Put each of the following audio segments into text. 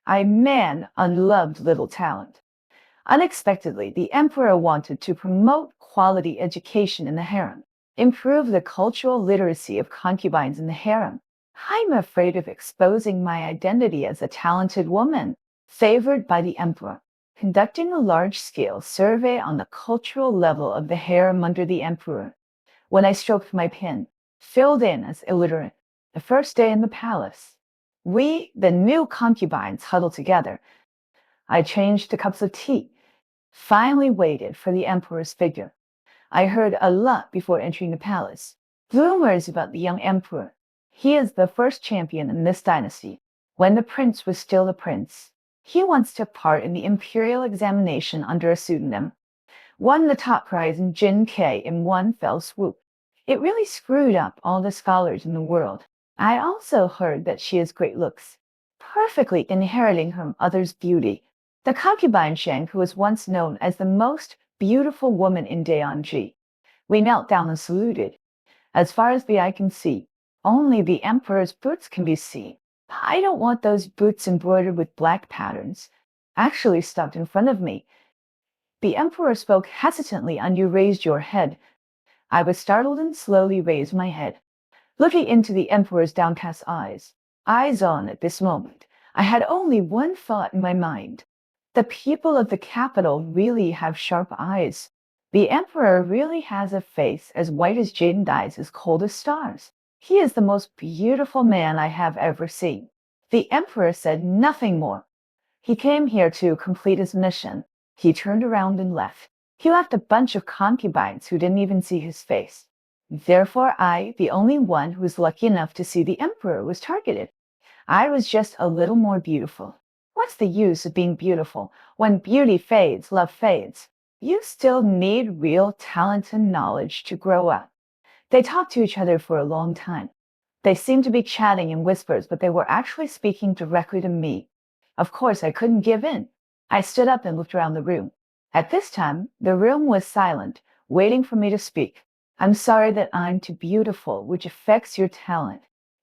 I man unloved little talent. Unexpectedly, the emperor wanted to promote quality education in the harem, improve the cultural literacy of concubines in the harem. I'm afraid of exposing my identity as a talented woman, favored by the emperor. Conducting a large-scale survey on the cultural level of the harem under the emperor. When I stroked my pen, filled in as illiterate, the first day in the palace. We, the new concubines, huddled together. I changed to cups of tea, finally waited for the emperor's figure. I heard a lot before entering the palace. Rumors about the young emperor. He is the first champion in this dynasty, when the prince was still a prince. He once took part in the imperial examination under a pseudonym, won the top prize in Jin K in one fell swoop. It really screwed up all the scholars in the world. I also heard that she has great looks, perfectly inheriting her mother's beauty. The concubine Shang, who was once known as the most beautiful woman in Daeonji. We knelt down and saluted. As far as the eye can see, only the emperor's boots can be seen. I don't want those boots embroidered with black patterns. Actually stopped in front of me. The emperor spoke hesitantly, and you raised your head. I was startled and slowly raised my head, looking into the emperor's downcast eyes on at this moment. I had only one thought in my mind. The people of the capital really have sharp eyes. The emperor really has a face as white as jade and eyes as cold as stars. He is the most beautiful man I have ever seen. The emperor said nothing more. He came here to complete his mission. He turned around and left. He left a bunch of concubines who didn't even see his face. Therefore, I, the only one who was lucky enough to see the emperor, was targeted. I was just a little more beautiful. What's the use of being beautiful when beauty fades, love fades? You still need real talent and knowledge to grow up. They talked to each other for a long time. They seemed to be chatting in whispers, but they were actually speaking directly to me. Of course, I couldn't give in. I stood up and looked around the room. At this time, the room was silent, waiting for me to speak. I'm sorry that I'm too beautiful, which affects your talent.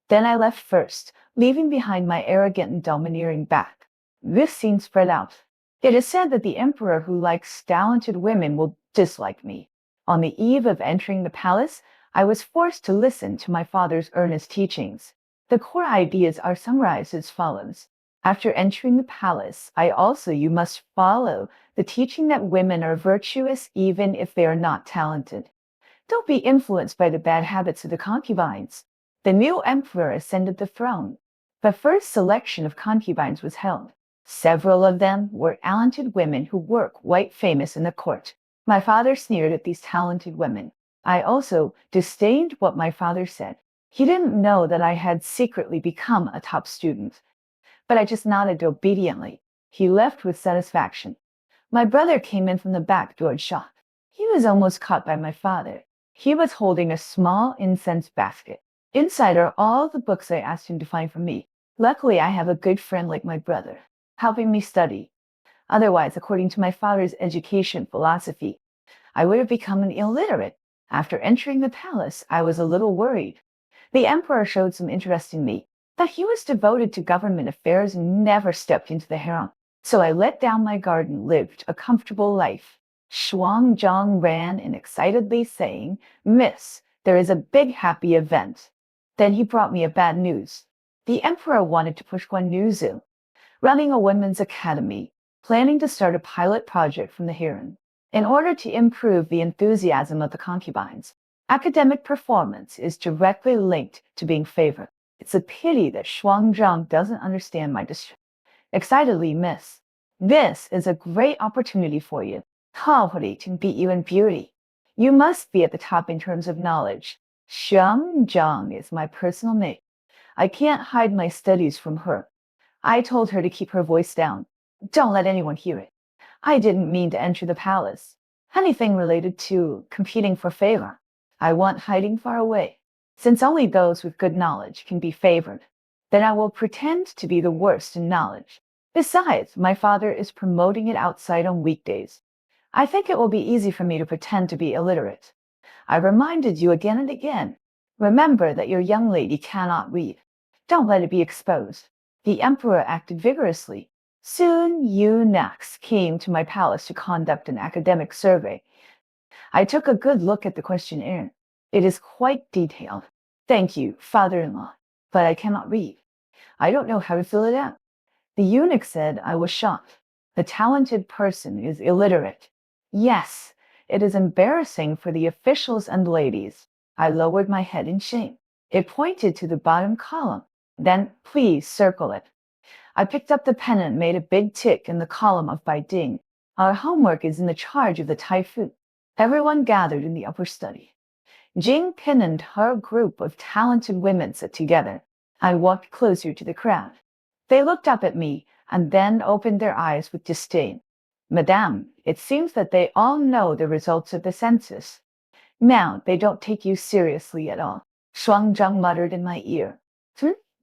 Then I left first, leaving behind my arrogant and domineering back. This scene spread out. It is said that the emperor who likes talented women will dislike me. On the eve of entering the palace, I was forced to listen to my father's earnest teachings. The core ideas are summarized as follows. After entering the palace, you must follow the teaching that women are virtuous even if they are not talented. Don't be influenced by the bad habits of the concubines. The new emperor ascended the throne. The first selection of concubines was held. Several of them were talented women who were quite famous in the court. My father sneered at these talented women. I also disdained what my father said. He didn't know that I had secretly become a top student. But I just nodded obediently. He left with satisfaction. My brother came in from the back door shocked. He was almost caught by my father. He was holding a small incense basket. Inside are all the books I asked him to find for me. Luckily, I have a good friend like my brother, helping me study. Otherwise, according to my father's education philosophy, I would have become an illiterate. After entering the palace, I was a little worried. The emperor showed some interest in me, that he was devoted to government affairs and never stepped into the harem. So I let down my guard and lived a comfortable life. Zhang ran in excitedly saying, "Miss, there is a big happy event." Then he brought me a bad news. The emperor wanted to push Guan Nuzu, running a women's academy, planning to start a pilot project from the harem. In order to improve the enthusiasm of the concubines, academic performance is directly linked to being favored. It's a pity that Zhang doesn't understand my distress. Excitedly, miss, this is a great opportunity for you. Hopefully can beat you in beauty. You must be at the top in terms of knowledge. Zhang is my personal mate. I can't hide my studies from her. I told her to keep her voice down. Don't let anyone hear it. I didn't mean to enter the palace. Anything related to competing for favor. I want hiding far away. Since only those with good knowledge can be favored, then I will pretend to be the worst in knowledge. Besides, my father is promoting it outside on weekdays. I think it will be easy for me to pretend to be illiterate. I reminded you again and again. Remember that your young lady cannot read. Don't let it be exposed. The emperor acted vigorously. Soon eunuchs came to my palace to conduct an academic survey. I took a good look at the questionnaire. It is quite detailed. Thank you, father-in-law, but I cannot read. I don't know how to fill it out. The eunuch said I was shocked. The talented person is illiterate. Yes, it is embarrassing for the officials and ladies. I lowered my head in shame. It pointed to the bottom column. Then, please circle it. I picked up the pen and made a big tick in the column of by Ding. Our homework is in the charge of the typhoon. Everyone gathered in the upper study. Jing Pin and her group of talented women sat together. I walked closer to the crowd. They looked up at me and then opened their eyes with disdain. Madame, it seems that they all know the results of the census. Now they don't take you seriously at all. Shuang Zhang muttered in my ear.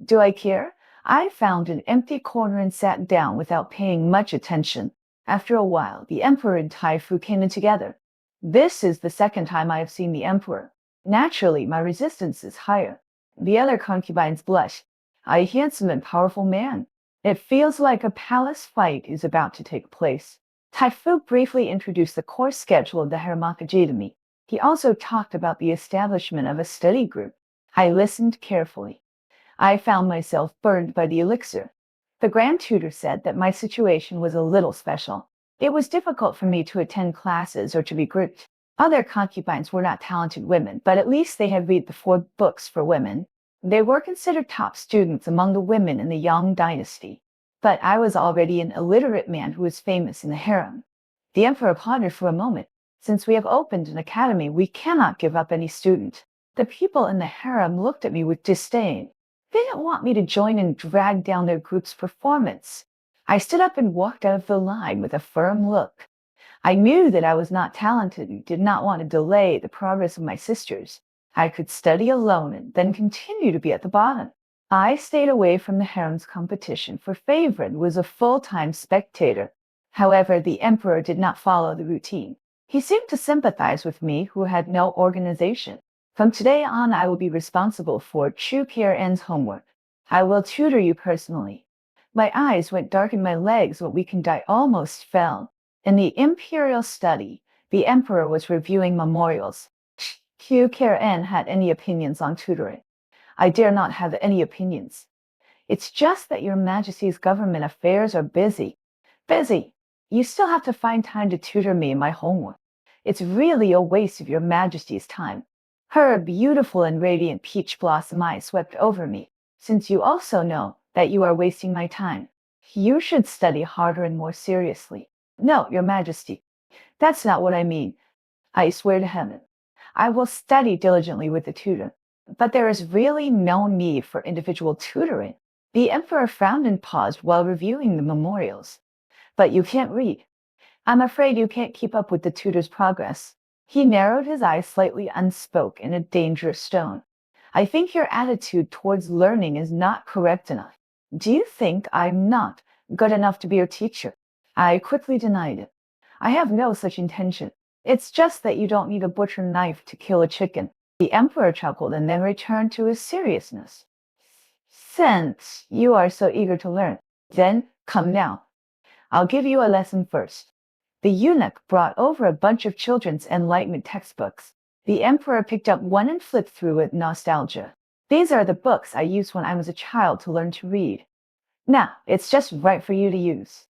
Do I care? I found an empty corner and sat down without paying much attention. After a while, the emperor and Tai Fu came in together. This is the second time I have seen the emperor. Naturally, my resistance is higher. The other concubines blush. A handsome and powerful man. It feels like a palace fight is about to take place. Tai Fu briefly introduced the course schedule of the Haramakaji to me. He also talked about the establishment of a study group. I listened carefully. I found myself burned by the elixir. The grand tutor said that my situation was a little special. It was difficult for me to attend classes or to be grouped. Other concubines were not talented women, but at least they had read the 4 books for women. They were considered top students among the women in the Yang dynasty. But I was already an illiterate man who was famous in the harem. The emperor pondered for a moment. Since we have opened an academy, we cannot give up any student. The people in the harem looked at me with disdain. They didn't want me to join and drag down their group's performance. I stood up and walked out of the line with a firm look. I knew that I was not talented and did not want to delay the progress of my sisters. I could study alone and then continue to be at the bottom. I stayed away from the harem's competition for favor and was a full-time spectator. However, the emperor did not follow the routine. He seemed to sympathize with me, who had no organization. From today on, I will be responsible for Chu Kier-en's homework. I will tutor you personally. My eyes went dark and my legs were weak and I almost fell. In the imperial study, the emperor was reviewing memorials. Chu Kier-en had any opinions on tutoring. I dare not have any opinions. It's just that your majesty's government affairs are busy. Busy! You still have to find time to tutor me in my homework. It's really a waste of your majesty's time. Her beautiful and radiant peach blossom eyes swept over me. Since you also know that you are wasting my time, you should study harder and more seriously. No, your majesty, that's not what I mean. I swear to heaven, I will study diligently with the tutor. But there is really no need for individual tutoring. The emperor frowned and paused while reviewing the memorials. But you can't read. I'm afraid you can't keep up with the tutor's progress. He narrowed his eyes slightly and spoke in a dangerous tone. I think your attitude towards learning is not correct enough. Do you think I'm not good enough to be your teacher? I quickly denied it. I have no such intention. It's just that you don't need a butcher knife to kill a chicken. The emperor chuckled and then returned to his seriousness. Since you are so eager to learn, then come now. I'll give you a lesson first. The eunuch brought over a bunch of children's enlightenment textbooks. The emperor picked up one and flipped through with nostalgia. These are the books I used when I was a child to learn to read. Now, it's just right for you to use.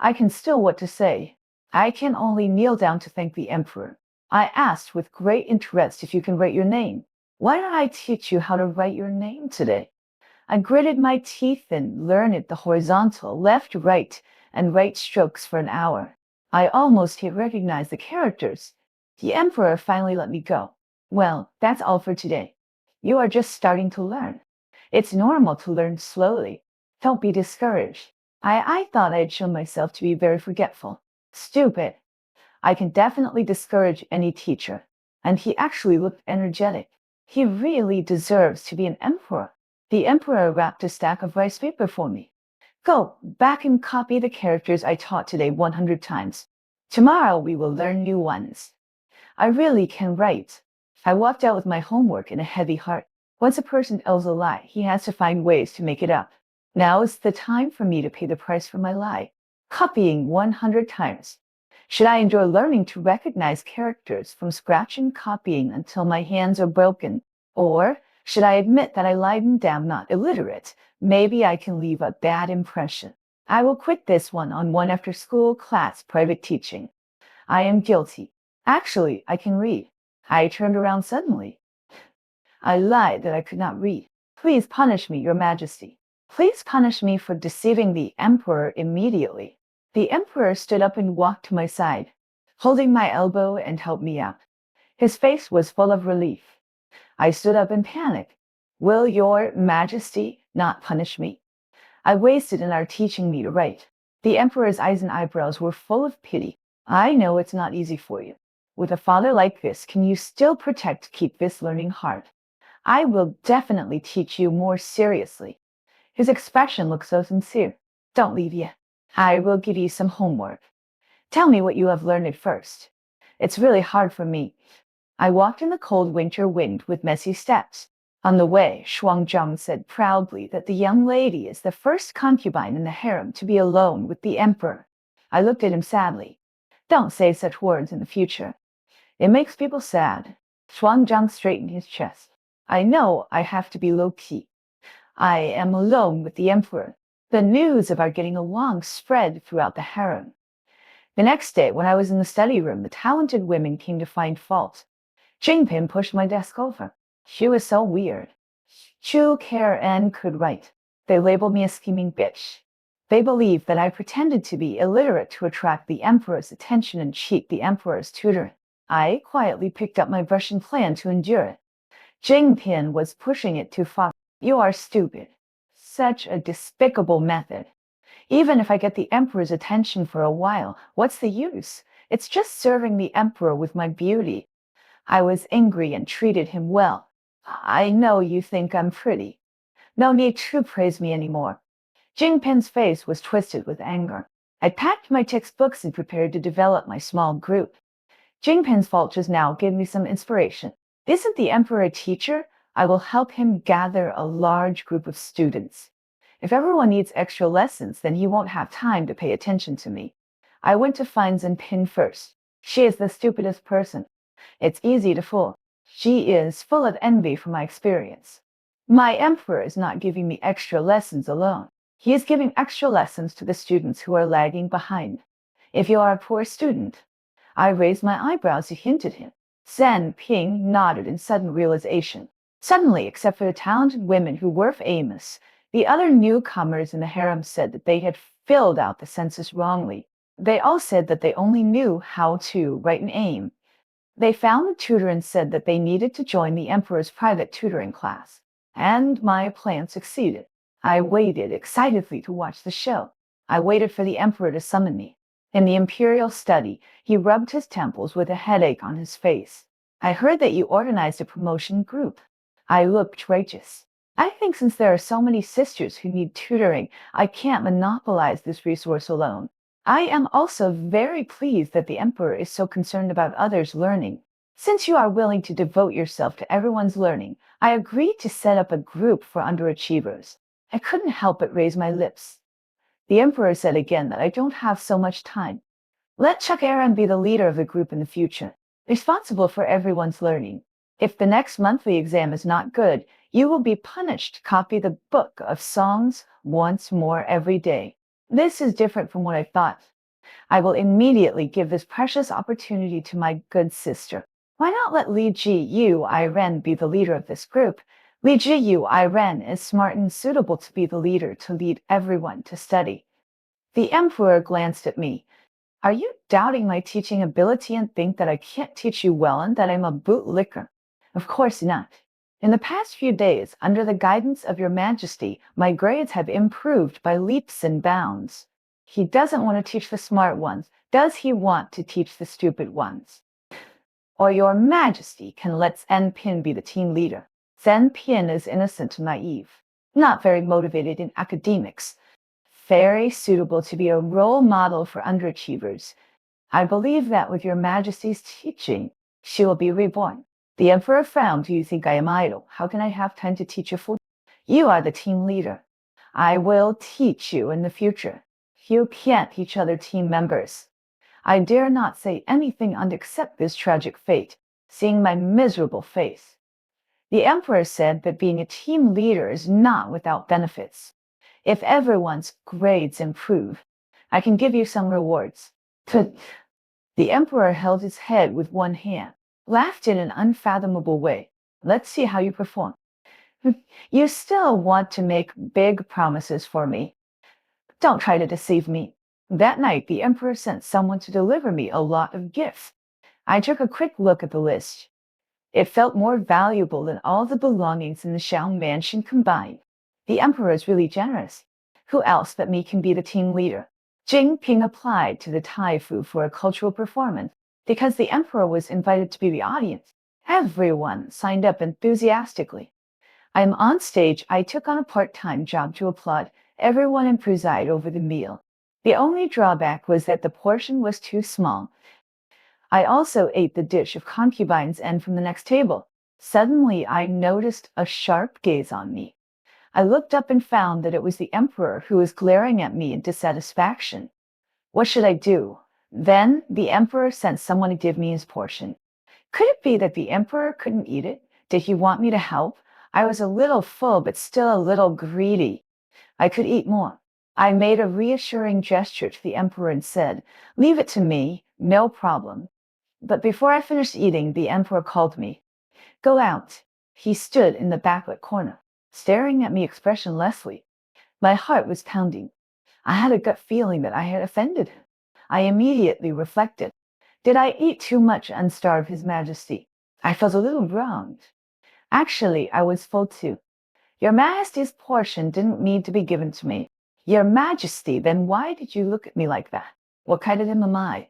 I can still what to say. I can only kneel down to thank the emperor. I asked with great interest if you can write your name. Why don't I teach you how to write your name today? I gritted my teeth and learned the horizontal, left, right, and right strokes for an hour. I almost had recognized the characters. The emperor finally let me go. Well, that's all for today. You are just starting to learn. It's normal to learn slowly. Don't be discouraged. I thought I had shown myself to be very forgetful. Stupid. I can definitely discourage any teacher. And he actually looked energetic. He really deserves to be an emperor. The emperor wrapped a stack of rice paper for me. Go back and copy the characters I taught today 100 times. Tomorrow we will learn new ones. I really can write. I walked out with my homework in a heavy heart. Once a person tells a lie, he has to find ways to make it up. Now is the time for me to pay the price for my lie, copying 100 times. Should I enjoy learning to recognize characters from scratch and copying until my hands are broken? Or should I admit that I lied and am not illiterate? Maybe I can leave a bad impression. I will quit this one on one after school class private teaching. I am guilty. Actually, I can read. I turned around suddenly. I lied that I could not read. Please punish me, Your Majesty. Please punish me for deceiving the Emperor immediately. The Emperor stood up and walked to my side, holding my elbow and helped me out. His face was full of relief. I stood up in panic. Will Your Majesty not punish me? I wasted an hour teaching me to write. The Emperor's eyes and eyebrows were full of pity. I know it's not easy for you. With a father like this, can you still keep this learning hard? I will definitely teach you more seriously. His expression looked so sincere. Don't leave yet. I will give you some homework. Tell me what you have learned at first. It's really hard for me. I walked in the cold winter wind with messy steps. On the way, Shuangzhang said proudly that the young lady is the first concubine in the harem to be alone with the emperor. I looked at him sadly. Don't say such words in the future. It makes people sad. Shuangzhang straightened his chest. I know I have to be low-key. I am alone with the emperor. The news of our getting along spread throughout the harem. The next day, when I was in the study room, the talented women came to find fault. Jingpin pushed my desk over. She was so weird. Chu care and could write. They labeled me a scheming bitch. They believed that I pretended to be illiterate to attract the emperor's attention and cheat the emperor's tutor. I quietly picked up my brush and planned to endure it. Jingpin was pushing it too far. You are stupid. Such a despicable method. Even if I get the emperor's attention for a while, what's the use? It's just serving the emperor with my beauty. I was angry and treated him well. I know you think I'm pretty. No need to praise me anymore. Jingpin's face was twisted with anger. I packed my textbooks and prepared to develop my small group. Jingpin's fault just now gave me some inspiration. Isn't the emperor a teacher? I will help him gather a large group of students. If everyone needs extra lessons, then he won't have time to pay attention to me. I went to find Zenpin first. She is the stupidest person. It's easy to fool. She is full of envy from my experience. My emperor is not giving me extra lessons alone. He is giving extra lessons to the students who are lagging behind. If you are a poor student, I raised my eyebrows to hint at him. Zenping nodded in sudden realization. Suddenly, except for the talented women who were famous, the other newcomers in the harem said that they had filled out the census wrongly. They all said that they only knew how to write and aim. They found the tutor and said that they needed to join the emperor's private tutoring class. And my plan succeeded. I waited excitedly to watch the show. I waited for the emperor to summon me. In the imperial study, he rubbed his temples with a headache on his face. I heard that you organized a promotion group. I looked righteous. I think since there are so many sisters who need tutoring, I can't monopolize this resource alone. I am also very pleased that the emperor is so concerned about others learning. Since you are willing to devote yourself to everyone's learning, I agreed to set up a group for underachievers. I couldn't help but raise my lips. The emperor said again that I don't have so much time. Let Chuck Aaron be the leader of the group in the future, responsible for everyone's learning. If the next monthly exam is not good, you will be punished to copy the book of songs once more every day. This is different from what I thought. I will immediately give this precious opportunity to my good sister. Why not let Li Ji Yu Iren be the leader of this group? Li Ji Yu Iren is smart and suitable to be the leader to lead everyone to study. The emperor glanced at me. Are you doubting my teaching ability and think that I can't teach you well and that I'm a bootlicker? Of course not. In the past few days, under the guidance of Your Majesty, my grades have improved by leaps and bounds. He doesn't want to teach the smart ones. Does he want to teach the stupid ones? Or Your Majesty can let Zenpin be the team leader. Zenpin is innocent and naive, not very motivated in academics, very suitable to be a role model for underachievers. I believe that with Your Majesty's teaching, she will be reborn. The emperor frowned. Do you think I am idle? How can I have time to teach a fool? You are the team leader. I will teach you in the future. You can't teach other team members. I dare not say anything and accept this tragic fate, seeing my miserable face. The emperor said that being a team leader is not without benefits. If everyone's grades improve, I can give you some rewards. The emperor held his head with one hand, laughed in an unfathomable way. Let's see how you perform. You still want to make big promises for me. Don't try to deceive me. That night, the emperor sent someone to deliver me a lot of gifts. I took a quick look at the list. It felt more valuable than all the belongings in the Shao mansion combined. The emperor is really generous. Who else but me can be the team leader? Jing Ping applied to the Taifu for a cultural performance because the emperor was invited to be the audience. Everyone signed up enthusiastically. I'm on stage. I took on a part-time job to applaud everyone and preside over the meal. The only drawback was that the portion was too small. I also ate the dish of concubines and from the next table. Suddenly, I noticed a sharp gaze on me. I looked up and found that it was the emperor who was glaring at me in dissatisfaction. What should I do? Then the emperor sent someone to give me his portion. Could it be that the emperor couldn't eat it? Did he want me to help? I was a little full, but still a little greedy. I could eat more. I made a reassuring gesture to the emperor and said, "Leave it to me, no problem." But before I finished eating, the emperor called me. "Go out." He stood in the backlit corner, staring at me expressionlessly. My heart was pounding. I had a gut feeling that I had offended him. I immediately reflected. Did I eat too much and starve His Majesty? I felt a little wronged. Actually, I was full too. Your Majesty's portion didn't need to be given to me. Your Majesty, then why did you look at me like that? What kind of him am I?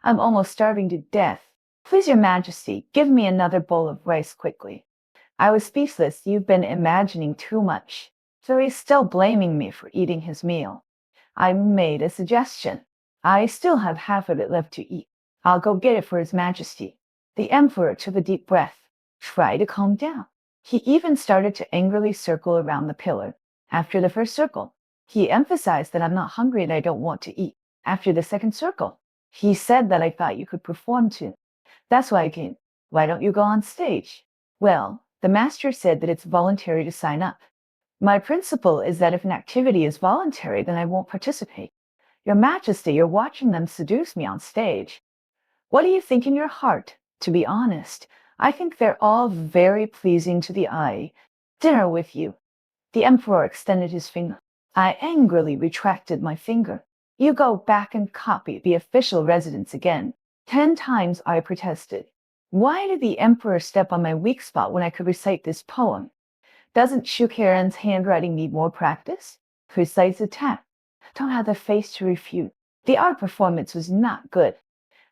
I'm almost starving to death. Please, Your Majesty, give me another bowl of rice quickly. I was speechless. You've been imagining too much. So he's still blaming me for eating his meal. I made a suggestion. I still have half of it left to eat. I'll go get it for His Majesty. The emperor took a deep breath. Try to calm down. He even started to angrily circle around the pillar. After the first circle, he emphasized that I'm not hungry and I don't want to eat. After the second circle, he said that I thought you could perform too. That's why I came. Why don't you go on stage? Well, the master said that it's voluntary to sign up. My principle is that if an activity is voluntary, then I won't participate. Your Majesty, you're watching them seduce me on stage. What do you think in your heart? To be honest, I think they're all very pleasing to the eye. Dinner with you. The emperor extended his finger. I angrily retracted my finger. You go back and copy the official residence again. 10 times I protested. Why did the emperor step on my weak spot when I could recite this poem? Doesn't Shukaran's handwriting need more practice? Precise attack. Don't have the face to refute. The art performance was not good.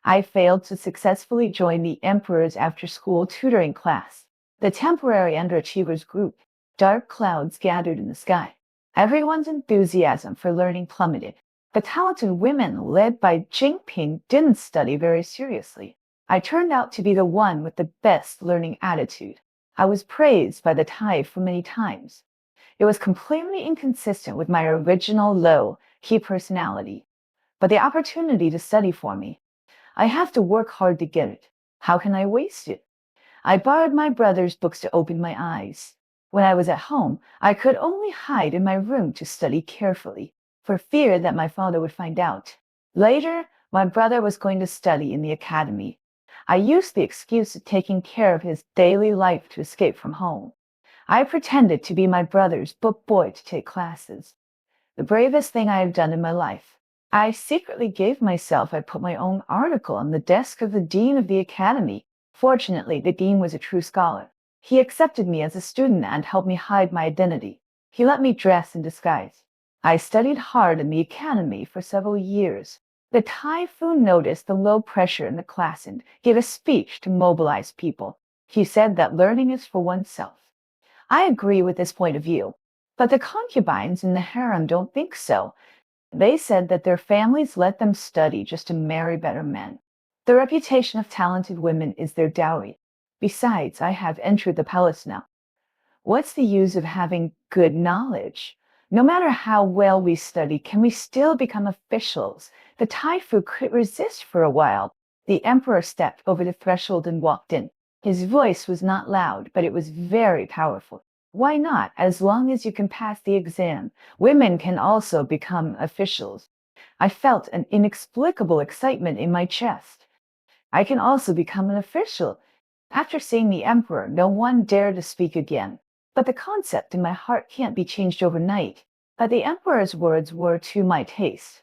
I failed to successfully join the emperor's after-school tutoring class. The temporary underachievers group. Dark clouds gathered in the sky. Everyone's enthusiasm for learning plummeted. The talented women led by Jingping didn't study very seriously. I turned out to be the one with the best learning attitude. I was praised by the Taifu many times. It was completely inconsistent with my original low-key personality. But the opportunity to study for me, I have to work hard to get it. How can I waste it? I borrowed my brother's books to open my eyes. When I was at home, I could only hide in my room to study carefully, for fear that my father would find out. Later, my brother was going to study in the academy. I used the excuse of taking care of his daily life to escape from home. I pretended to be my brother's book boy to take classes. The bravest thing I had done in my life. I secretly gave myself, I put my own article on the desk of the dean of the academy. Fortunately, the dean was a true scholar. He accepted me as a student and helped me hide my identity. He let me dress in disguise. I studied hard in the academy for several years. The typhoon noticed the low pressure in the class and gave a speech to mobilize people. He said that learning is for oneself. I agree with this point of view, but the concubines in the harem don't think so. They said that their families let them study just to marry better men. The reputation of talented women is their dowry. Besides, I have entered the palace now. What's the use of having good knowledge? No matter how well we study, can we still become officials? The Taifu could resist for a while. The emperor stepped over the threshold and walked in. His voice was not loud, but it was very powerful. Why not? As long as you can pass the exam, women can also become officials. I felt an inexplicable excitement in my chest. I can also become an official. After seeing the emperor, no one dared to speak again. But the concept in my heart can't be changed overnight. But the emperor's words were to my taste.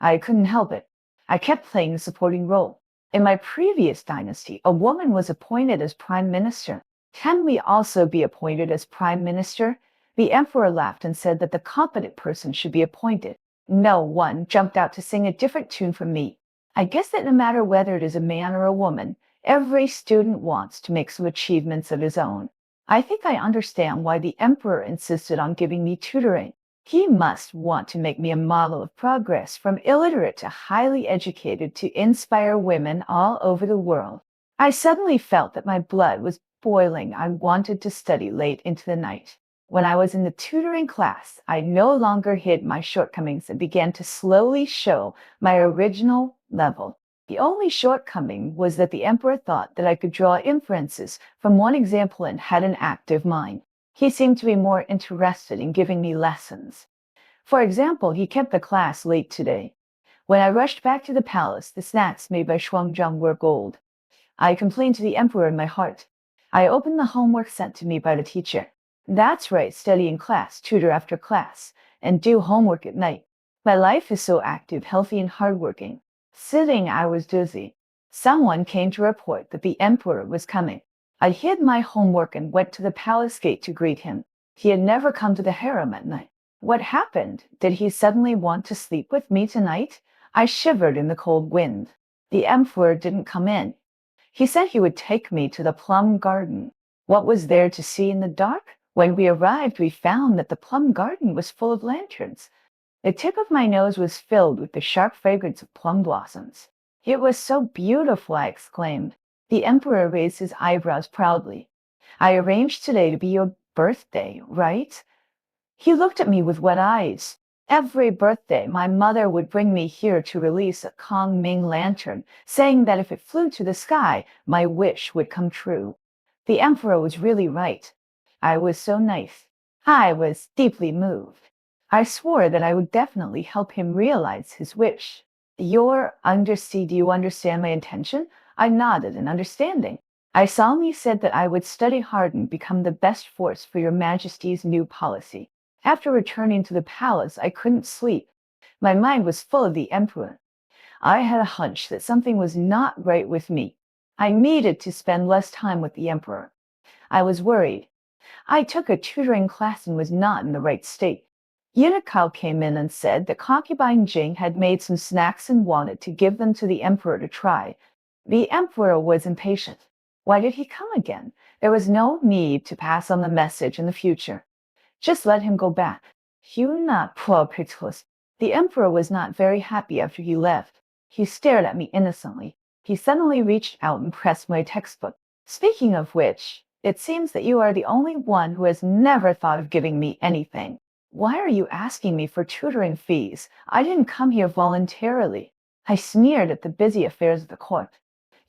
I couldn't help it. I kept playing the supporting role. In my previous dynasty, a woman was appointed as prime minister. Can we also be appointed as prime minister? The emperor laughed and said that the competent person should be appointed. No one jumped out to sing a different tune from me. I guess that no matter whether it is a man or a woman, every student wants to make some achievements of his own. I think I understand why the emperor insisted on giving me tutoring. He must want to make me a model of progress, from illiterate to highly educated, to inspire women all over the world. I suddenly felt that my blood was boiling. I wanted to study late into the night. When I was in the tutoring class, I no longer hid my shortcomings and began to slowly show my original level. The only shortcoming was that the emperor thought that I could draw inferences from one example and had an active mind. He seemed to be more interested in giving me lessons. For example, he kept the class late today. When I rushed back to the palace, the snacks made by Shuangzhang were gold. I complained to the emperor in my heart. I opened the homework sent to me by the teacher. That's right, study in class, tutor after class, and do homework at night. My life is so active, healthy, and hardworking. Sitting, I was dizzy. Someone came to report that the emperor was coming. I hid my homework and went to the palace gate to greet him. He had never come to the harem at night. What happened? Did he suddenly want to sleep with me tonight? I shivered in the cold wind. The emperor didn't come in. He said he would take me to the plum garden. What was there to see in the dark? When we arrived, we found that the plum garden was full of lanterns. The tip of my nose was filled with the sharp fragrance of plum blossoms. It was so beautiful, I exclaimed. The emperor raised his eyebrows proudly. I arranged today to be your birthday, right? He looked at me with wet eyes. Every birthday, my mother would bring me here to release a Kong Ming lantern, saying that if it flew to the sky, my wish would come true. The emperor was really right. I was so nice. I was deeply moved. I swore that I would definitely help him realize his wish. Do you understand my intention? I nodded in understanding. I solemnly said that I would study hard and become the best force for your majesty's new policy. After returning to the palace, I couldn't sleep. My mind was full of the emperor. I had a hunch that something was not right with me. I needed to spend less time with the emperor. I was worried. I took a tutoring class and was not in the right state. Yunikao came in and said that concubine Jing had made some snacks and wanted to give them to the emperor to try. The emperor was impatient. Why did he come again? There was no need to pass on the message in the future. Just let him go back. Yuna Propitus. The emperor was not very happy after he left. He stared at me innocently. He suddenly reached out and pressed my textbook. Speaking of which, it seems that you are the only one who has never thought of giving me anything. Why are you asking me for tutoring fees? I didn't come here voluntarily. I sneered at the busy affairs of the court.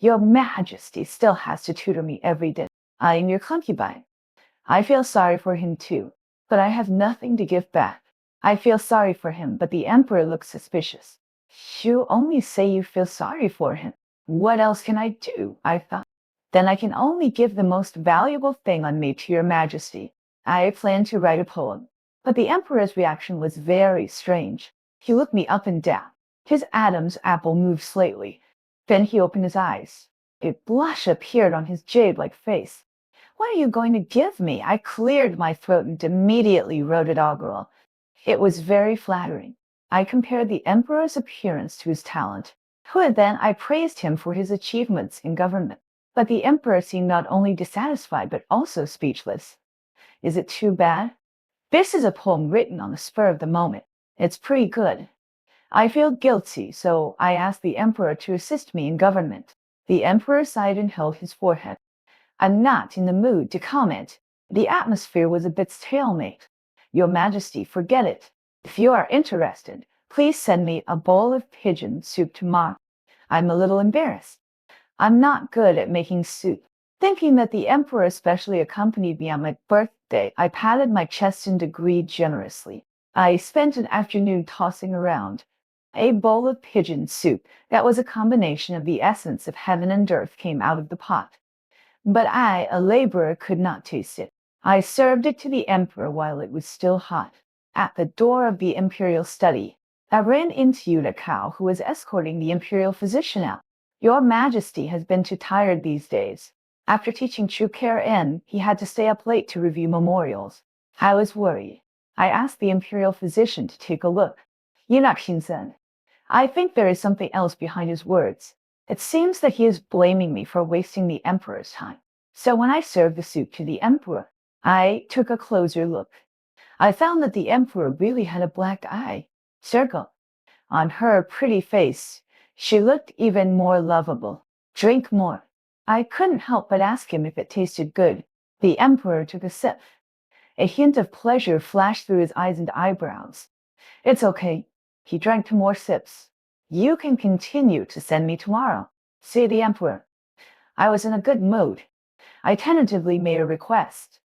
Your Majesty still has to tutor me every day. I am your concubine. I feel sorry for him too, but I have nothing to give back. I feel sorry for him, but the emperor looks suspicious. You only say you feel sorry for him. What else can I do? I thought. Then I can only give the most valuable thing on me to your majesty. I plan to write a poem. But the emperor's reaction was very strange. He looked me up and down. His Adam's apple moved slightly. Then he opened his eyes. A blush appeared on his jade-like face. What are you going to give me? I cleared my throat and immediately wrote a doggerel. It was very flattering. I compared the emperor's appearance to his talent. Then I praised him for his achievements in government. But the emperor seemed not only dissatisfied, but also speechless. Is it too bad? This is a poem written on the spur of the moment. It's pretty good. I feel guilty, so I asked the emperor to assist me in government. The emperor sighed and held his forehead. I'm not in the mood to comment. The atmosphere was a bit stalemate. Your Majesty, forget it. If you are interested, please send me a bowl of pigeon soup tomorrow. I'm a little embarrassed. I'm not good at making soup. Thinking that the emperor especially accompanied me on my birthday, I patted my chest and agreed generously. I spent an afternoon tossing around a bowl of pigeon soup that was a combination of the essence of heaven and earth came out of the pot. But I, a laborer, could not taste it. I served it to the emperor while it was still hot. At the door of the imperial study, I ran into Yuta Kao, who was escorting the imperial physician out. Your Majesty has been too tired these days. After teaching True Care N, he had to stay up late to review memorials. I was worried. I asked the imperial physician to take a look. Yunak said, I think there is something else behind his words. It seems that he is blaming me for wasting the emperor's time. So when I served the soup to the emperor, I took a closer look. I found that the emperor really had a black eye circle on her pretty face. She looked even more lovable. Drink more. I couldn't help but ask him if it tasted good. The emperor took a sip. A hint of pleasure flashed through his eyes and eyebrows. It's okay. He drank 2 more sips. You can continue to send me tomorrow. See the emperor. I was in a good mood. I tentatively made a request.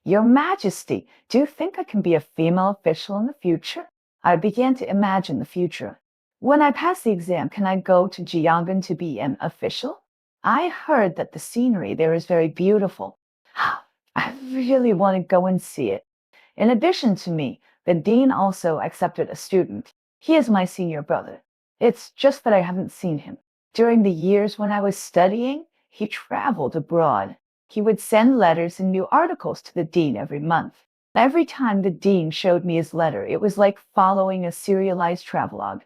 Your Majesty, do you think I can be a female official in the future? I began to imagine the future. When I pass the exam, can I go to Jianghan to be an official? I heard that the scenery there is very beautiful. I really want to go and see it. In addition to me, the dean also accepted a student. He is my senior brother. It's just that I haven't seen him. During the years when I was studying, he traveled abroad. He would send letters and new articles to the dean every month. Every time the dean showed me his letter, it was like following a serialized travelogue,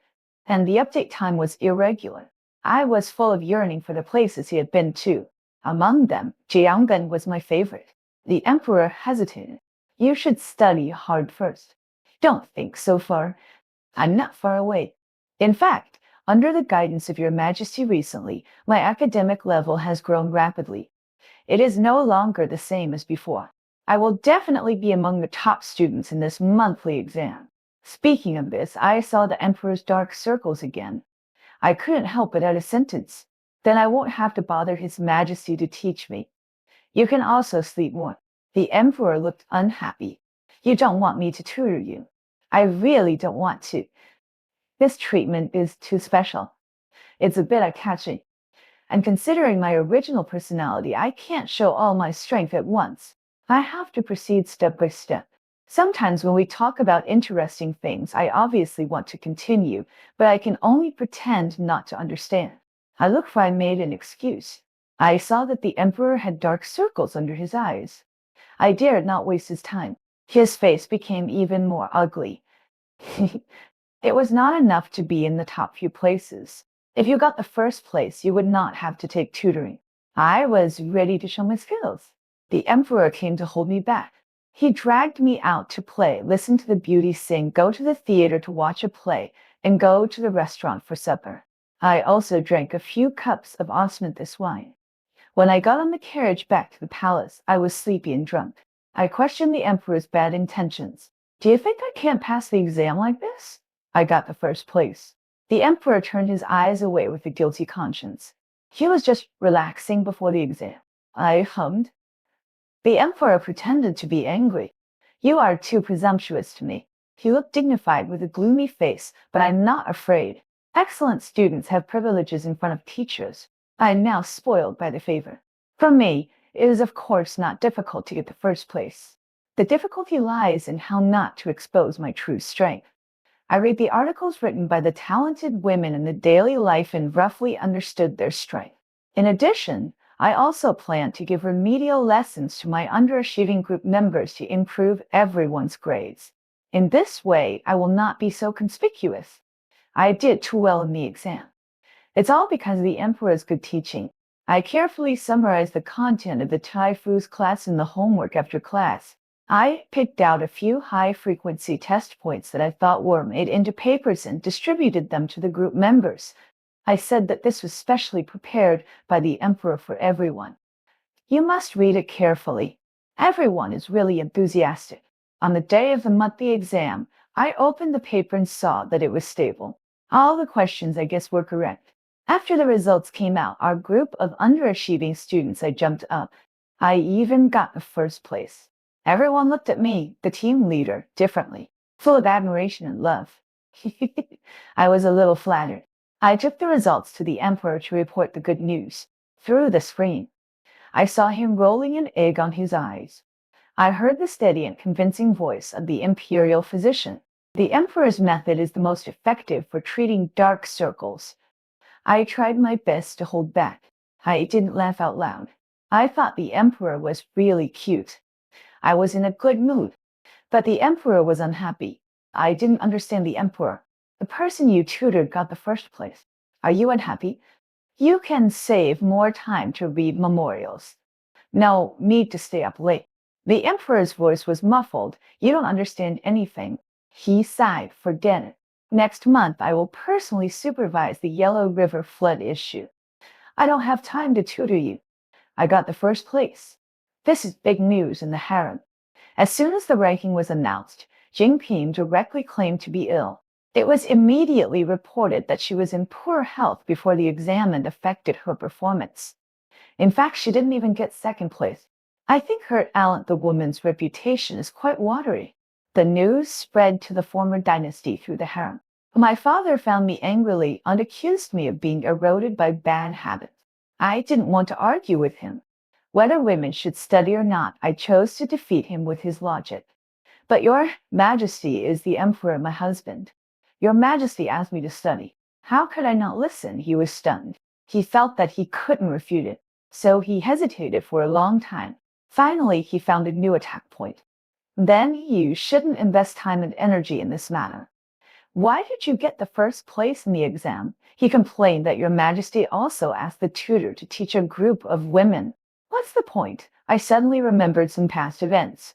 and the update time was irregular. I was full of yearning for the places he had been to. Among them, Jianggan was my favorite. The emperor hesitated. You should study hard first. Don't think so far. I'm not far away. In fact, under the guidance of Your Majesty recently, my academic level has grown rapidly. It is no longer the same as before. I will definitely be among the top students in this monthly exam. Speaking of this, I saw the emperor's dark circles again. I couldn't help but add a sentence. Then I won't have to bother His Majesty to teach me. You can also sleep more. The emperor looked unhappy. You don't want me to tutor you. I really don't want to. This treatment is too special. It's a bit eye-catching. And considering my original personality, I can't show all my strength at once. I have to proceed step by step. Sometimes when we talk about interesting things, I obviously want to continue, but I can only pretend not to understand. I looked for I made an excuse. I saw that the emperor had dark circles under his eyes. I dared not waste his time. His face became even more ugly. It was not enough to be in the top few places. If you got the first place, you would not have to take tutoring. I was ready to show my skills. The emperor came to hold me back. He dragged me out to play, listen to the beauties sing, go to the theater to watch a play, and go to the restaurant for supper. I also drank a few cups of osmanthus wine. When I got on the carriage back to the palace, I was sleepy and drunk. I questioned the emperor's bad intentions. Do you think I can't pass the exam like this? I got the first place. The emperor turned his eyes away with a guilty conscience. He was just relaxing before the exam. I hummed. The emperor pretended to be angry. You are too presumptuous to me. He looked dignified with a gloomy face, but I'm not afraid. Excellent students have privileges in front of teachers. I am now spoiled by the favor. For me, it is of course not difficult to get the first place. The difficulty lies in how not to expose my true strength. I read the articles written by the talented women in the daily life and roughly understood their strength. In addition, I also plan to give remedial lessons to my underachieving group members to improve everyone's grades. In this way, I will not be so conspicuous. I did too well in the exam. It's all because of the emperor's good teaching. I carefully summarized the content of the Taifu's class in the homework after class. I picked out a few high-frequency test points that I thought were made into papers and distributed them to the group members. I said that this was specially prepared by the emperor for everyone. You must read it carefully. Everyone is really enthusiastic. On the day of the monthly exam, I opened the paper and saw that it was stable. All the questions, I guess, were correct. After the results came out, our group of underachieving students, I jumped up. I even got the first place. Everyone looked at me, the team leader, differently, full of admiration and love. I was a little flattered. I took the results to the emperor to report the good news. Through the screen, I saw him rolling an egg on his eyes. I heard the steady and convincing voice of the imperial physician. The emperor's method is the most effective for treating dark circles. I tried my best to hold back. I didn't laugh out loud. I thought the emperor was really cute. I was in a good mood, but the emperor was unhappy. I didn't understand the emperor. The person you tutored got the first place. Are you unhappy? You can save more time to read memorials. No need to stay up late. The emperor's voice was muffled. You don't understand anything. He sighed. Forget it. Next month, I will personally supervise the Yellow River flood issue. I don't have time to tutor you. I got the first place. This is big news in the harem. As soon as the ranking was announced, Jinping directly claimed to be ill. It was immediately reported that she was in poor health before the exam and affected her performance. In fact, she didn't even get second place. I think her aunt, the woman's reputation, is quite watery. The news spread to the former dynasty through the harem. My father found me angrily and accused me of being eroded by bad habits. I didn't want to argue with him. Whether women should study or not, I chose to defeat him with his logic. But your Majesty is the emperor, my husband. Your Majesty asked me to study. How could I not listen? He was stunned. He felt that he couldn't refute it, so he hesitated for a long time. Finally, he found a new attack point. Then you shouldn't invest time and energy in this matter. Why did you get the first place in the exam? He complained that your Majesty also asked the tutor to teach a group of women. What's the point? I suddenly remembered some past events.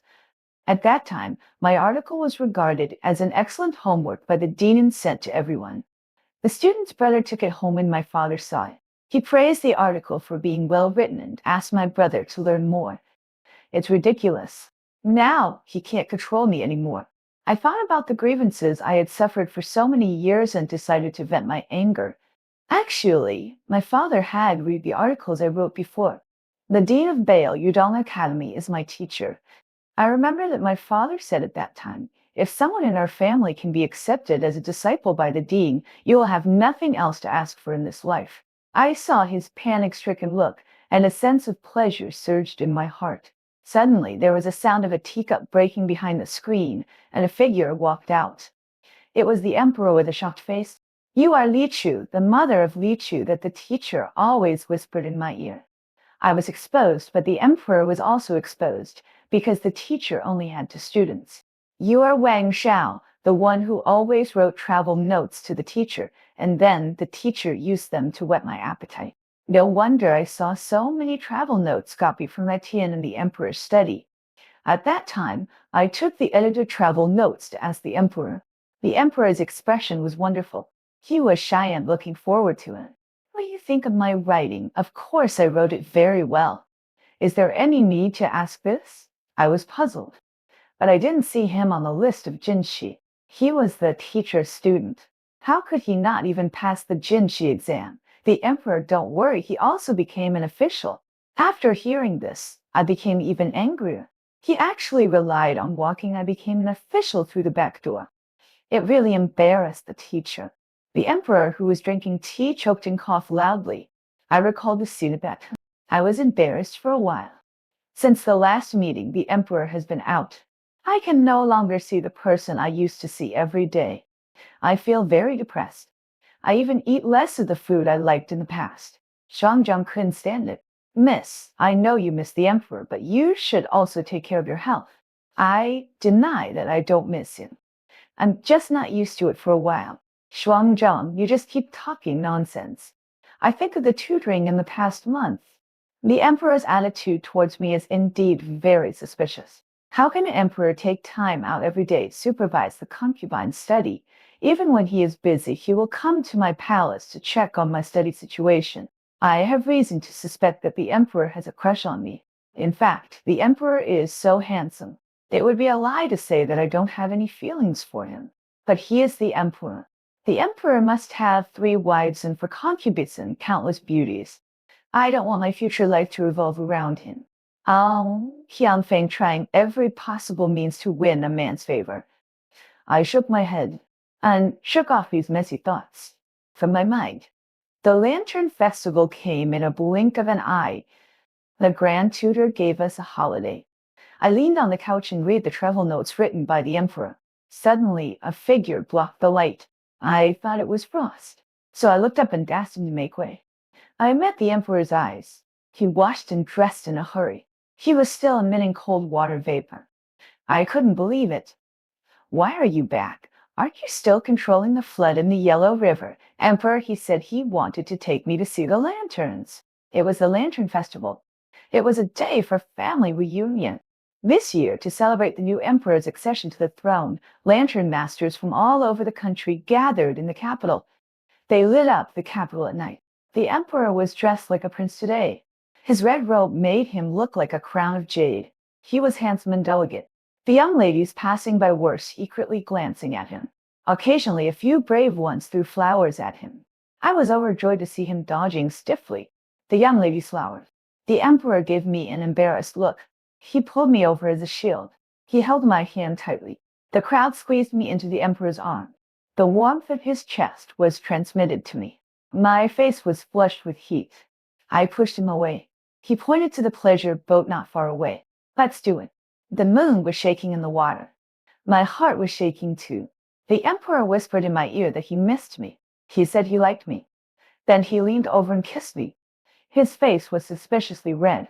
At that time, my article was regarded as an excellent homework by the dean and sent to everyone. The student's brother took it home and my father saw it. He praised the article for being well written and asked my brother to learn more. It's ridiculous. Now he can't control me anymore. I thought about the grievances I had suffered for so many years and decided to vent my anger. Actually, my father had read the articles I wrote before. The dean of Bale Udon Academy is my teacher. I remember that my father said at that time, if someone in our family can be accepted as a disciple by the dean, you will have nothing else to ask for in this life. I saw his panic-stricken look, and a sense of pleasure surged in my heart. Suddenly, there was a sound of a teacup breaking behind the screen, and a figure walked out. It was the emperor with a shocked face. You are Li Chu, the mother of Li Chu that the teacher always whispered in my ear. I was exposed, but the emperor was also exposed, because the teacher only had 2 students. You are Wang Xiao, the one who always wrote travel notes to the teacher, and then the teacher used them to whet my appetite. No wonder I saw so many travel notes copied from Etienne in the emperor's study. At that time, I took the edited travel notes to ask the emperor. The emperor's expression was wonderful. He was shy and looking forward to it. What do you think of my writing? Of course, I wrote it very well. Is there any need to ask this? I was puzzled, but I didn't see him on the list of Jinshi. He was the teacher's student. How could he not even pass the Jinshi exam? The emperor, don't worry, he also became an official. After hearing this, I became even angrier. He actually relied on walking. I became an official through the back door. It really embarrassed the teacher. The emperor, who was drinking tea, choked and coughed loudly. I recalled the scene at that time. I was embarrassed for a while. Since the last meeting, the emperor has been out. I can no longer see the person I used to see every day. I feel very depressed. I even eat less of the food I liked in the past. Xiangjang couldn't stand it. Miss, I know you miss the emperor, but you should also take care of your health. I deny that I don't miss him. I'm just not used to it for a while. Xuangjang, you just keep talking nonsense. I think of the tutoring in the past month. The emperor's attitude towards me is indeed very suspicious. How can an emperor take time out every day to supervise the concubine's study? Even when he is busy, he will come to my palace to check on my study situation. I have reason to suspect that the emperor has a crush on me. In fact, the emperor is so handsome. It would be a lie to say that I don't have any feelings for him. But he is the emperor. The emperor must have 3 wives and 4 concubines and countless beauties. I don't want my future life to revolve around him. Qian Feng trying every possible means to win a man's favor. I shook my head and shook off these messy thoughts from my mind. The Lantern Festival came in a blink of an eye. The Grand Tutor gave us a holiday. I leaned on the couch and read the travel notes written by the emperor. Suddenly, a figure blocked the light. I thought it was Frost, so I looked up and asked him to make way. I met the emperor's eyes. He washed and dressed in a hurry. He was still emitting cold water vapor. I couldn't believe it. Why are you back? Aren't you still controlling the flood in the Yellow River? Emperor, he said he wanted to take me to see the lanterns. It was the Lantern Festival. It was a day for family reunion. This year, to celebrate the new emperor's accession to the throne, lantern masters from all over the country gathered in the capital. They lit up the capital at night. The emperor was dressed like a prince today. His red robe made him look like a crown of jade. He was handsome and delicate. The young ladies passing by were secretly glancing at him. Occasionally, a few brave ones threw flowers at him. I was overjoyed to see him dodging stiffly the young ladies' flowers. The emperor gave me an embarrassed look. He pulled me over as a shield. He held my hand tightly. The crowd squeezed me into the emperor's arm. The warmth of his chest was transmitted to me. My face was flushed with heat. I pushed him away. He pointed to the pleasure boat not far away. Let's do it. The moon was shaking in the water. My heart was shaking too. The emperor whispered in my ear that he missed me. He said he liked me. Then he leaned over and kissed me. His face was suspiciously red.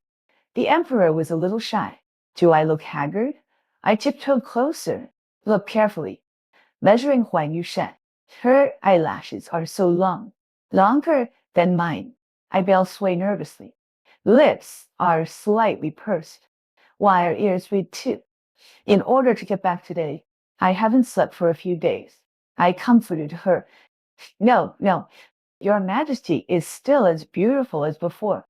The emperor was a little shy. Do I look haggard? I tiptoed closer. Look carefully. Measuring Huan Yushen. Her eyelashes are so long. Longer than mine. I bell sway nervously. Lips are slightly pursed. Wire ears read too. In order to get back today, I haven't slept for a few days. I comforted her. No, your Majesty is still as beautiful as before.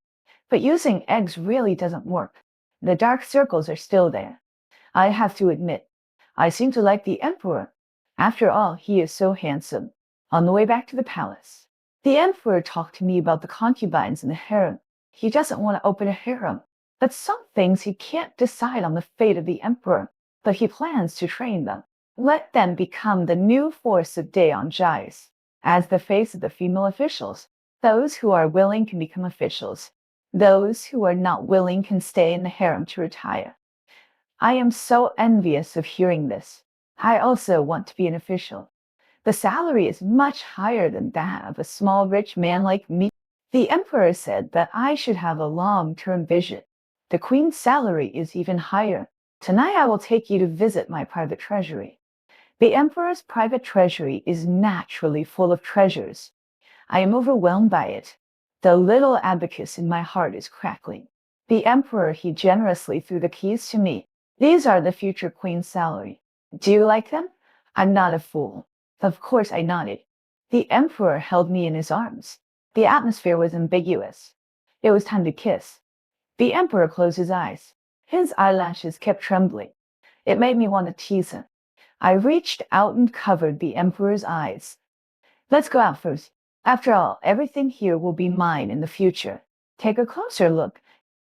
But using eggs really doesn't work. The dark circles are still there. I have to admit, I seem to like the emperor. After all, he is so handsome. On the way back to the palace, the emperor talked to me about the concubines and the harem. He doesn't want to open a harem. But some things he can't decide on the fate of the emperor, but he plans to train them. Let them become the new force of Daeon Jais. As the face of the female officials, those who are willing can become officials. Those who are not willing can stay in the harem to retire. I am so envious of hearing this. I also want to be an official. The salary is much higher than that of a small rich man like me. The emperor said that I should have a long-term vision. The queen's salary is even higher. Tonight I will take you to visit my private treasury. The emperor's private treasury is naturally full of treasures. I am overwhelmed by it. The little abacus in my heart is crackling. The emperor, he generously threw the keys to me. These are the future queen's salary. Do you like them? I'm not a fool. Of course I nodded. The emperor held me in his arms. The atmosphere was ambiguous. It was time to kiss. The emperor closed his eyes. His eyelashes kept trembling. It made me want to tease him. I reached out and covered the emperor's eyes. Let's go out first. After all, everything here will be mine in the future. Take a closer look.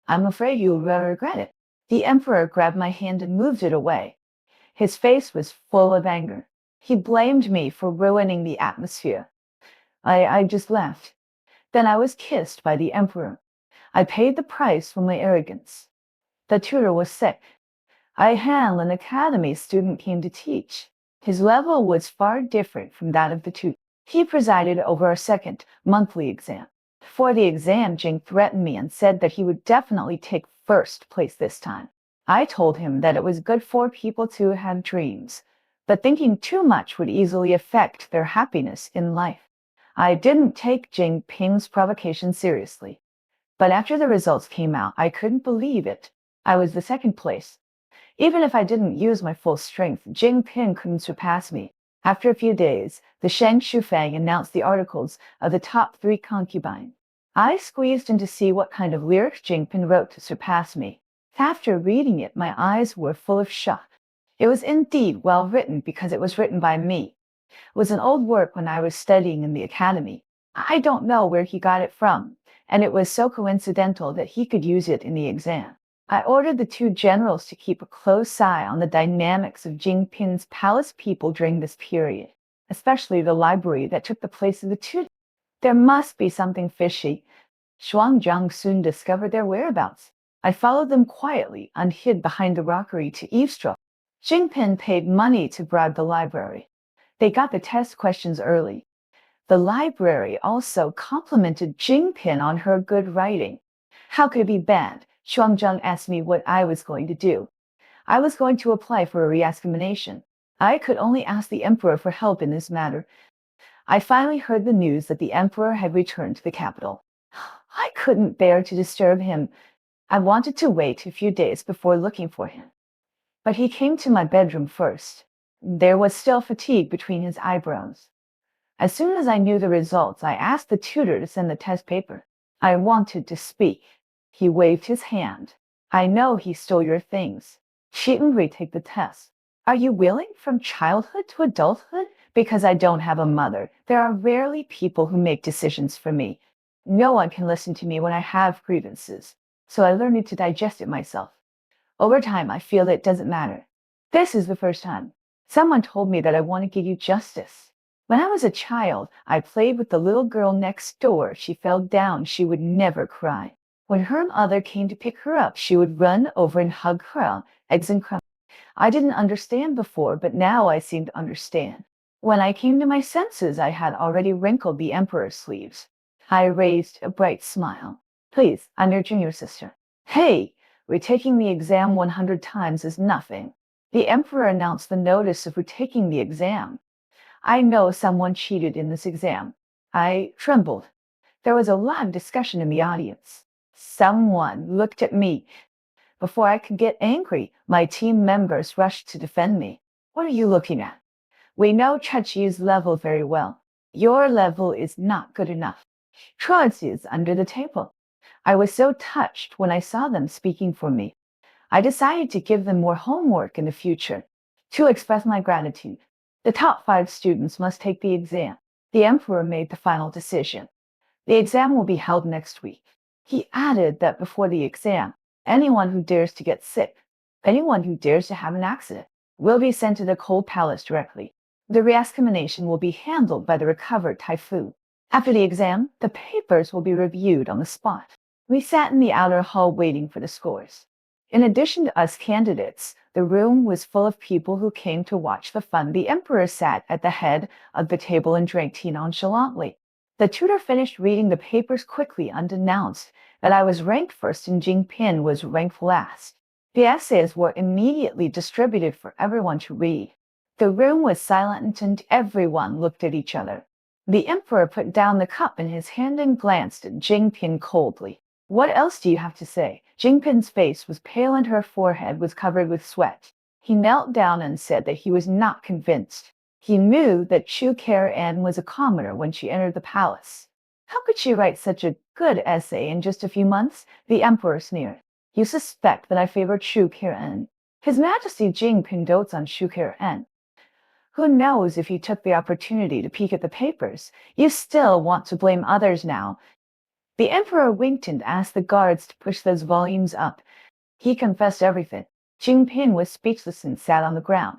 I'm afraid you'll regret it. The emperor grabbed my hand and moved it away. His face was full of anger. He blamed me for ruining the atmosphere. I just laughed. Then I was kissed by the emperor. I paid the price for my arrogance. The tutor was sick. I had an academy student came to teach. His level was far different from that of the tutor. He presided over our second monthly exam. For the exam, Jing threatened me and said that he would definitely take first place this time. I told him that it was good for people to have dreams, but thinking too much would easily affect their happiness in life. I didn't take Jing Ping's provocation seriously. But after the results came out, I couldn't believe it. I was the second place. Even if I didn't use my full strength, Jing Ping couldn't surpass me. After a few days, the Sheng Shufang announced the articles of the top 3 concubines. I squeezed in to see what kind of lyrics Jing Ping wrote to surpass me. After reading it, my eyes were full of shock. It was indeed well written because it was written by me. It was an old work when I was studying in the academy. I don't know where he got it from, and it was so coincidental that he could use it in the exam. I ordered the two generals to keep a close eye on the dynamics of Jingpin's palace people during this period, especially the library that took the place of the two. There must be something fishy. Xuanzang soon discovered their whereabouts. I followed them quietly and hid behind the rockery to eavesdrop. Jingpin paid money to bribe the library. They got the test questions early. The library also complimented Jingpin on her good writing. How could it be bad? Xuanzang asked me what I was going to do. I was going to apply for a re-examination. I could only ask the emperor for help in this matter. I finally heard the news that the emperor had returned to the capital. I couldn't bear to disturb him. I wanted to wait a few days before looking for him. But he came to my bedroom first. There was still fatigue between his eyebrows. As soon as I knew the results, I asked the tutor to send the test paper. I wanted to speak. He waved his hand. I know he stole your things. Shouldn't retake the test. Are you willing from childhood to adulthood? Because I don't have a mother. There are rarely people who make decisions for me. No one can listen to me when I have grievances. So I learned to digest it myself. Over time, I feel that it doesn't matter. This is the first time. Someone told me that I want to give you justice. When I was a child, I played with the little girl next door. If she fell down, she would never cry. When her mother came to pick her up, she would run over and hug her, eggs and crumbs. I didn't understand before, but now I seem to understand. When I came to my senses, I had already wrinkled the emperor's sleeves. I raised a bright smile. Please, I'm your junior sister. Hey, retaking the exam 100 times is nothing. The emperor announced the notice of retaking the exam. I know someone cheated in this exam. I trembled. There was a lot of discussion in the audience. Someone looked at me. Before I could get angry, my team members rushed to defend me. What are you looking at? We know Chachi's level very well. Your level is not good enough. Trots is under the table. I was so touched when I saw them speaking for me. I decided to give them more homework in the future. To express my gratitude, the top 5 students must take the exam. The emperor made the final decision. The exam will be held next week. He added that before the exam, anyone who dares to get sick, anyone who dares to have an accident, will be sent to the cold palace directly. The re-examination will be handled by the recovered typhoon. After the exam, the papers will be reviewed on the spot. We sat in the outer hall waiting for the scores. In addition to us candidates, the room was full of people who came to watch the fun. The emperor sat at the head of the table and drank tea nonchalantly. The tutor finished reading the papers quickly and announced that I was ranked first and Jingpin was ranked last. The essays were immediately distributed for everyone to read. The room was silent and everyone looked at each other. The emperor put down the cup in his hand and glanced at Jingpin coldly. What else do you have to say? Jingpin's face was pale and her forehead was covered with sweat. He knelt down and said that he was not convinced. He knew that Chu Karen was a commoner when she entered the palace. How could she write such a good essay in just a few months? The emperor sneered. You suspect that I favor Chu Karen. His Majesty Jingpin dotes on Chu Karen. Who knows if he took the opportunity to peek at the papers? You still want to blame others now. The emperor winked and asked the guards to push those volumes up. He confessed everything. Jingpin was speechless and sat on the ground.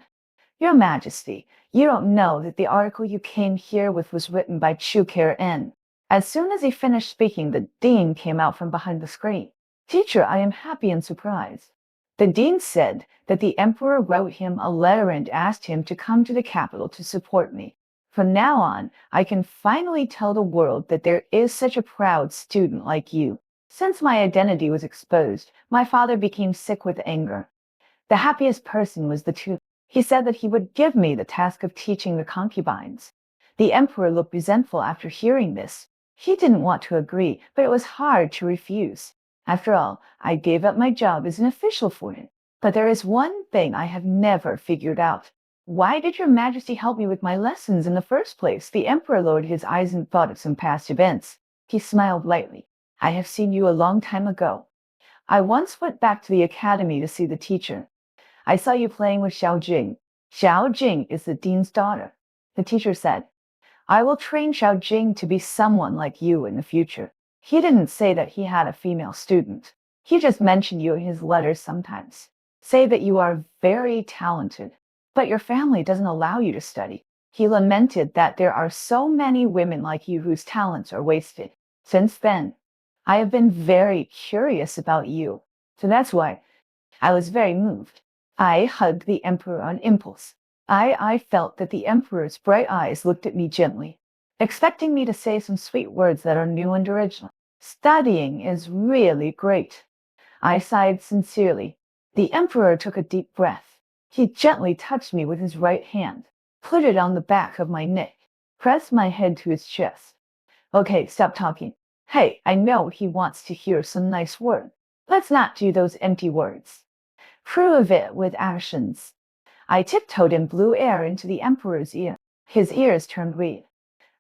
Your Majesty, you don't know that the article you came here with was written by Chu Karen. As soon as he finished speaking, the dean came out from behind the screen. Teacher, I am happy and surprised. The dean said that the emperor wrote him a letter and asked him to come to the capital to support me. From now on, I can finally tell the world that there is such a proud student like you. Since my identity was exposed, my father became sick with anger. The happiest person was the tutor. He said that he would give me the task of teaching the concubines. The emperor looked resentful after hearing this. He didn't want to agree, but it was hard to refuse. After all, I gave up my job as an official for him. But there is one thing I have never figured out. Why did your Majesty help me with my lessons in the first place? The emperor lowered his eyes and thought of some past events. He smiled lightly. I have seen you a long time ago. I once went back to the academy to see the teacher. I saw you playing with Xiao Jing. Xiao Jing is the dean's daughter. The teacher said, I will train Xiao Jing to be someone like you in the future. He didn't say that he had a female student. He just mentioned you in his letters sometimes. Say that you are very talented, but your family doesn't allow you to study. He lamented that there are so many women like you whose talents are wasted. Since then, I have been very curious about you. So that's why I was very moved. I hugged the emperor on impulse. I felt that the emperor's bright eyes looked at me gently, expecting me to say some sweet words that are new and original. Studying is really great. I sighed sincerely. The emperor took a deep breath. He gently touched me with his right hand, put it on the back of my neck, pressed my head to his chest. Okay, stop talking. Hey, I know he wants to hear some nice word. Let's not do those empty words. Prove it with actions. I tiptoed and blew air into the emperor's ear. His ears turned red.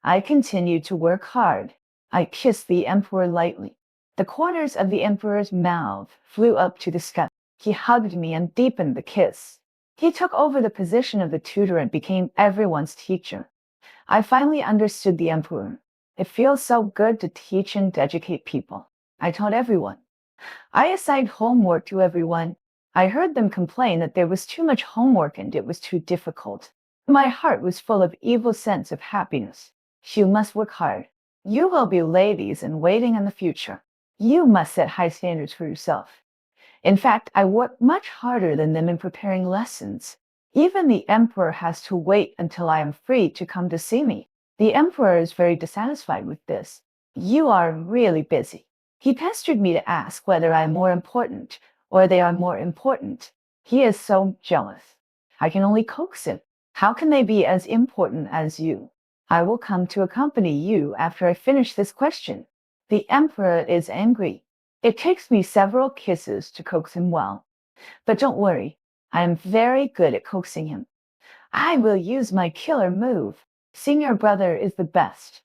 I continued to work hard. I kissed the emperor lightly. The corners of the emperor's mouth flew up to the sky. He hugged me and deepened the kiss. He took over the position of the tutor and became everyone's teacher. I finally understood the emperor. It feels so good to teach and educate people. I taught everyone. I assigned homework to everyone. I heard them complain that there was too much homework and it was too difficult. My heart was full of evil sense of happiness. You must work hard. You will be ladies in waiting in the future. You must set high standards for yourself. In fact, I work much harder than them in preparing lessons. Even the emperor has to wait until I am free to come to see me. The emperor is very dissatisfied with this. You are really busy. He pestered me to ask whether I am more important or they are more important. He is so jealous. I can only coax him. How can they be as important as you? I will come to accompany you after I finish this question. The emperor is angry. It takes me several kisses to coax him well. But don't worry, I am very good at coaxing him. I will use my killer move. Seeing your brother is the best.